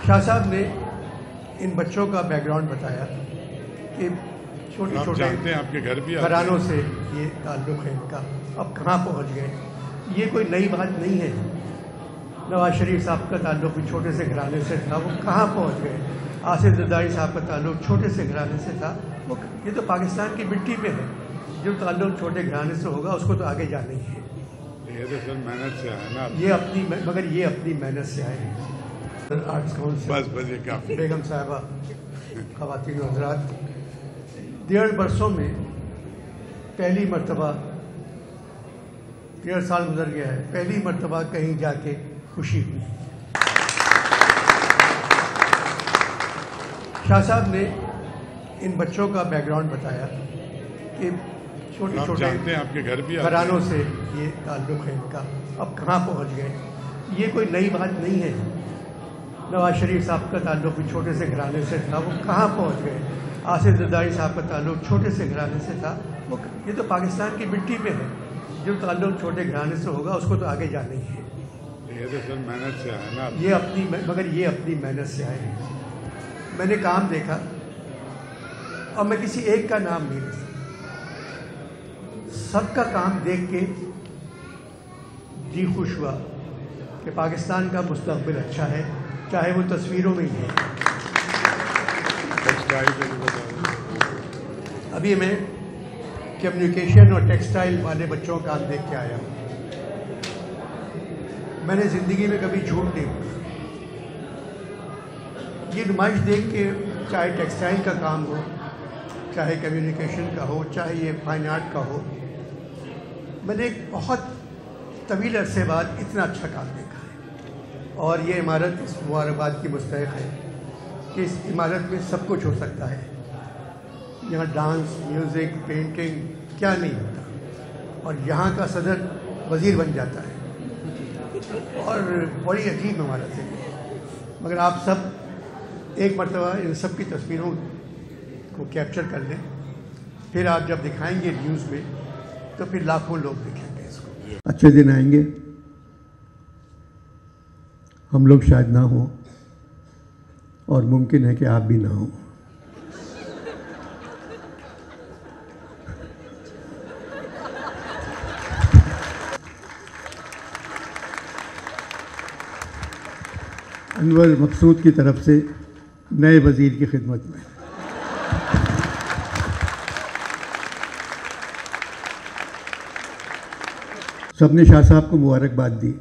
शाह साहब ने इन बच्चों का बैकग्राउंड बताया कि छोटे छोटे जानते हैं आपके घर भी घरानों से ये ताल्लुक़ है इनका, अब कहाँ पहुँच गए। ये कोई नई बात नहीं है। नवाज शरीफ साहब का ताल्लुक़ भी छोटे से घराने से था, वो कहाँ पहुँच गए। आसिफ जरदारी साहब का ताल्लुक़ छोटे से घराने से था, वो ये तो पाकिस्तान की मिट्टी पे है। जो ताल्लुक़ छोटे घराने से होगा उसको तो आगे जाना ही है। ये तो सर मेहनत से है ना, ये अपनी मेहनत से आए हैं। आर्ट्स काउंसिल बस ये काफी। बेगम साहिबा, ख़वातीन व हज़रात, 1.5 बरसों में पहली मर्तबा 1.5 साल गुजर गया है, पहली मर्तबा कहीं जाके खुशी हुई। शाह साहब ने इन बच्चों का बैकग्राउंड बताया कि छोटे छोटे जानते हैं आपके घर भी घरानों से ये ताल्लुक़ है इनका, अब कहाँ पहुँच गए। ये कोई नई बात नहीं है। नवाज शरीफ साहब का ताल्लुक़ भी छोटे से घराने से था, वो कहाँ पहुँच गए। आसिफ जरदारी साहब का ताल्लुक़ छोटे से घराने से था, वो ये तो पाकिस्तान की मिट्टी पे है। जो ताल्लुक़ छोटे घराने से होगा उसको तो आगे जाना ही है। ये तो सर मेहनत से है ना, ये अपनी मेहनत से आए हैं। मैंने काम देखा और मैं किसी एक का नाम नहीं ले सकता, सबका काम देख के जी खुश हुआ कि पाकिस्तान का मुस्तकबिल अच्छा है, चाहे वो तस्वीरों में ही है। अभी मैं कम्युनिकेशन और टेक्सटाइल वाले बच्चों का काम देख के आया हूँ। मैंने ज़िंदगी में कभी झूठ नहीं बोला। ये नुमाइश देख के, चाहे टेक्सटाइल का काम हो, चाहे कम्युनिकेशन का हो, चाहे ये फाइन आर्ट का हो, मैंने एक बहुत तवील अरसे बाद इतना अच्छा काम देखा है। और ये इमारत इस मुबारकबाद की मुस्तहिक़ है कि इस इमारत में सब कुछ हो सकता है। यहाँ डांस, म्यूज़िक, पेंटिंग क्या नहीं होता, और यहाँ का सदर वज़ीर बन जाता है। और बड़ी अजीब इमारत है। मगर आप सब एक मरतबा इन सब की तस्वीरों को कैप्चर कर लें, फिर आप जब दिखाएंगे न्यूज़ में तो फिर लाखों लोग देखेंगे इसको। अच्छे दिन आएंगे, हम लोग शायद ना हो, और मुमकिन है कि आप भी ना हो। अनवर मकसूद की तरफ से नए वज़ीर की खिदमत में। सबने शाह साहब को मुबारकबाद दी,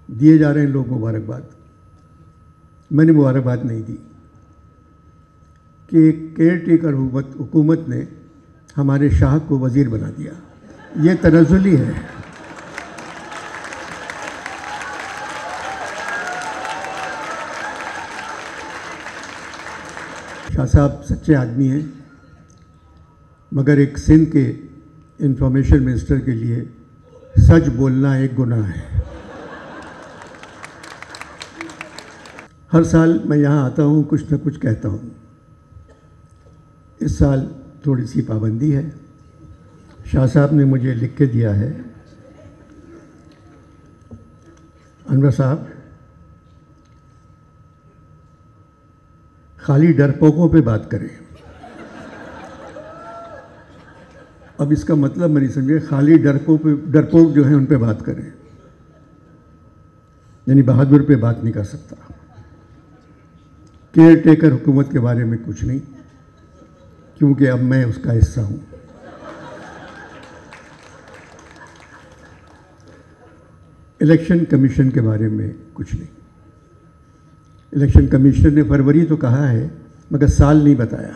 दिए जा रहे हैं लोग मुबारकबाद। मैंने मुबारकबाद नहीं दी कि केयर टेकर हुकूमत ने हमारे शाह को वज़ीर बना दिया। ये तनज़्ज़ुली है। शाह साहब सच्चे आदमी हैं, मगर एक सिंध के इंफॉर्मेशन मिनिस्टर के लिए सच बोलना एक गुनाह है। हर साल मैं यहाँ आता हूँ, कुछ न कुछ कहता हूँ। इस साल थोड़ी सी पाबंदी है। शाह साहब ने मुझे लिख के दिया है, अनवर साहब, खाली डरपोकों पे बात करें। अब इसका मतलब मैं नहीं समझे, खाली डरपोक जो हैं उन पे बात करें, यानी बहादुर पे बात नहीं कर सकता। केयर टेकर हुकूमत के बारे में कुछ नहीं, क्योंकि अब मैं उसका हिस्सा हूँ। इलेक्शन कमीशन के बारे में कुछ नहीं। इलेक्शन कमीशनर ने फरवरी तो कहा है, मगर साल नहीं बताया।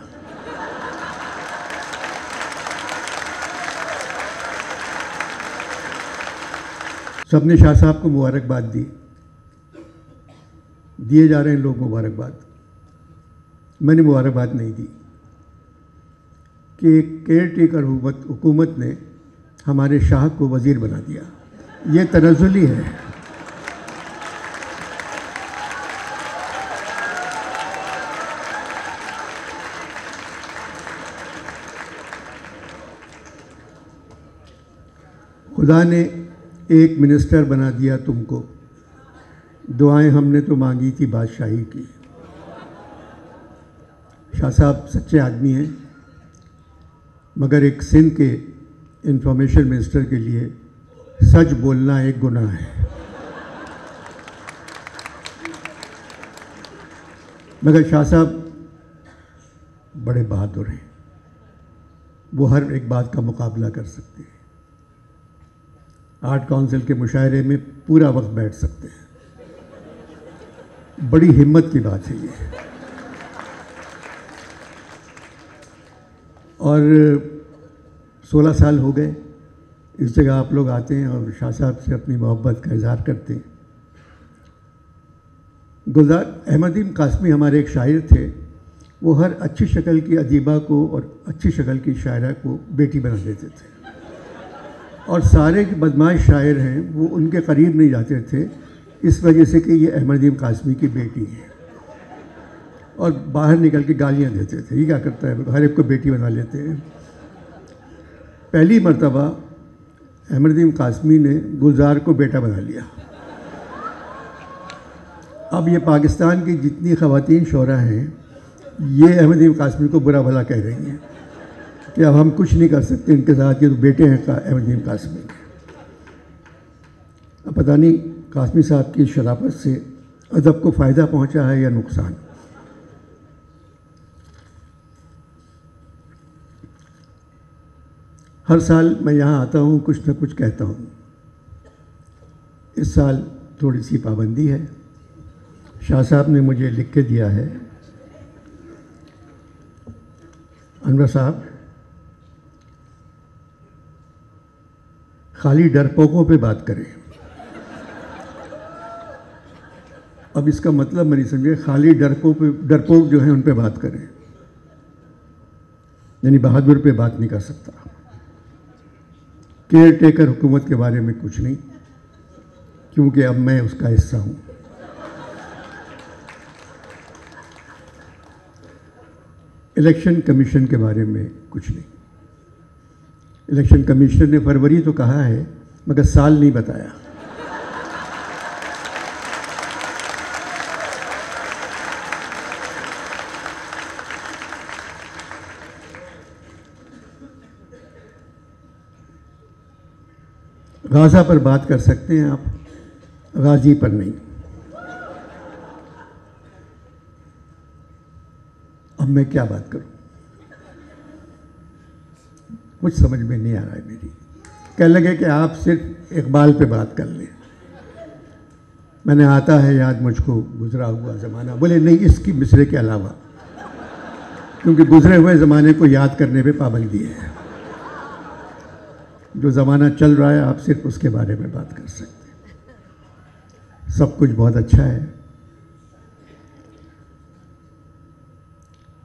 सबने शाह साहब को मुबारकबाद दी, दिए जा रहे हैं लोग मुबारकबाद। मैंने मुबारकबाद नहीं दी कि केयर टेकर हुकूमत ने हमारे शाह को वज़ीर बना दिया। ये तनज़्ज़ुली है। खुदा ने एक मिनिस्टर बना दिया तुमको, दुआएं हमने तो मांगी थी बादशाही की। शाह साहब सच्चे आदमी हैं, मगर एक सिंध के इंफॉर्मेशन मिनिस्टर के लिए सच बोलना एक गुनाह है। मगर शाह साहब बड़े बहादुर हैं, वो हर एक बात का मुकाबला कर सकते हैं। आर्ट काउंसिल के मुशायरे में पूरा वक्त बैठ सकते हैं। बड़ी हिम्मत की बात है ये। और 16 साल हो गए इस जगह आप लोग आते हैं और शाह साहब से अपनी मोहब्बत का इजहार करते हैं। गुलजार अहमदीन कासमी हमारे एक शायर थे, वो हर अच्छी शक्ल की अदीबा को और अच्छी शक्ल की शायरा को बेटी बना देते थे, और सारे बदमाश शायर हैं वो उनके करीब नहीं जाते थे इस वजह से कि ये अहमदीन कासमी की बेटी है, और बाहर निकल के गालियाँ देते थे, ये क्या करता है, हर एक को बेटी बना लेते हैं। पहली मर्तबा अहमदीन कासमी ने गुलजार को बेटा बना लिया। अब ये पाकिस्तान की जितनी ख़वातीन शोरा हैं ये अहमदीन कासमी को बुरा भला कह रही हैं कि अब हम कुछ नहीं कर सकते इनके साथ, ये तो बेटे हैं अहमदीन कासमी। अब पता नहीं कासमी साहब की शराफत से अदब को फ़ायदा पहुंचा है या नुकसान। हर साल मैं यहाँ आता हूँ, कुछ न कुछ कहता हूँ। इस साल थोड़ी सी पाबंदी है। शाह साहब ने मुझे लिख के दिया है, अनवर साहब खाली डरपोकों पे बात करें। अब इसका मतलब मैं नहीं समझे, खाली डरपोक जो हैं उन पे बात करें, यानी बहादुर पे बात नहीं कर सकता। केयर टेकर हुकूमत के बारे में कुछ नहीं, क्योंकि अब मैं उसका हिस्सा हूँ। इलेक्शन कमीशन के बारे में कुछ नहीं। इलेक्शन कमिश्नर ने फरवरी तो कहा है मगर साल नहीं बताया। गाज़ा पर बात कर सकते हैं आप, गाजी पर नहीं। अब मैं क्या बात करूं, कुछ समझ में नहीं आ रहा है मेरी। कह लगे कि आप सिर्फ इकबाल पे बात कर लें। मैंने आता है याद मुझको गुजरा हुआ ज़माना, बोले नहीं इसकी मिसरे के अलावा, क्योंकि गुजरे हुए ज़माने को याद करने पे पाबंदी है। जो ज़माना चल रहा है आप सिर्फ उसके बारे में बात कर सकते हैं। सब कुछ बहुत अच्छा है।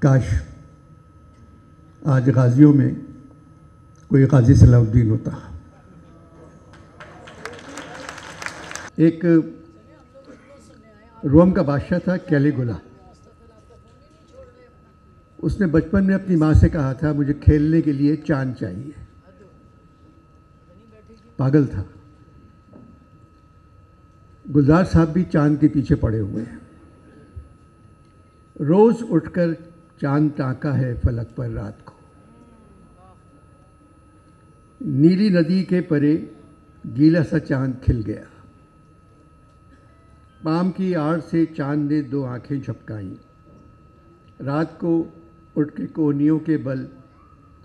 काश आज गाजियों में कोई गाजी सलाउद्दीन होता। एक रोम का बादशाह था कैलिगुला। उसने बचपन में अपनी माँ से कहा था मुझे खेलने के लिए चांद चाहिए। पागल था। गुलजार साहब भी चांद के पीछे पड़े हुए हैं। रोज उठकर चांद ताका है फलक पर रात को। नीली नदी के परे गीला सा चांद खिल गया। पाम की आड़ से चांद ने दो आंखें झपकाईं। रात को उठ के कोहनियों के बल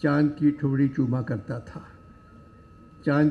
चांद की ठोड़ी चूमा करता था। चांद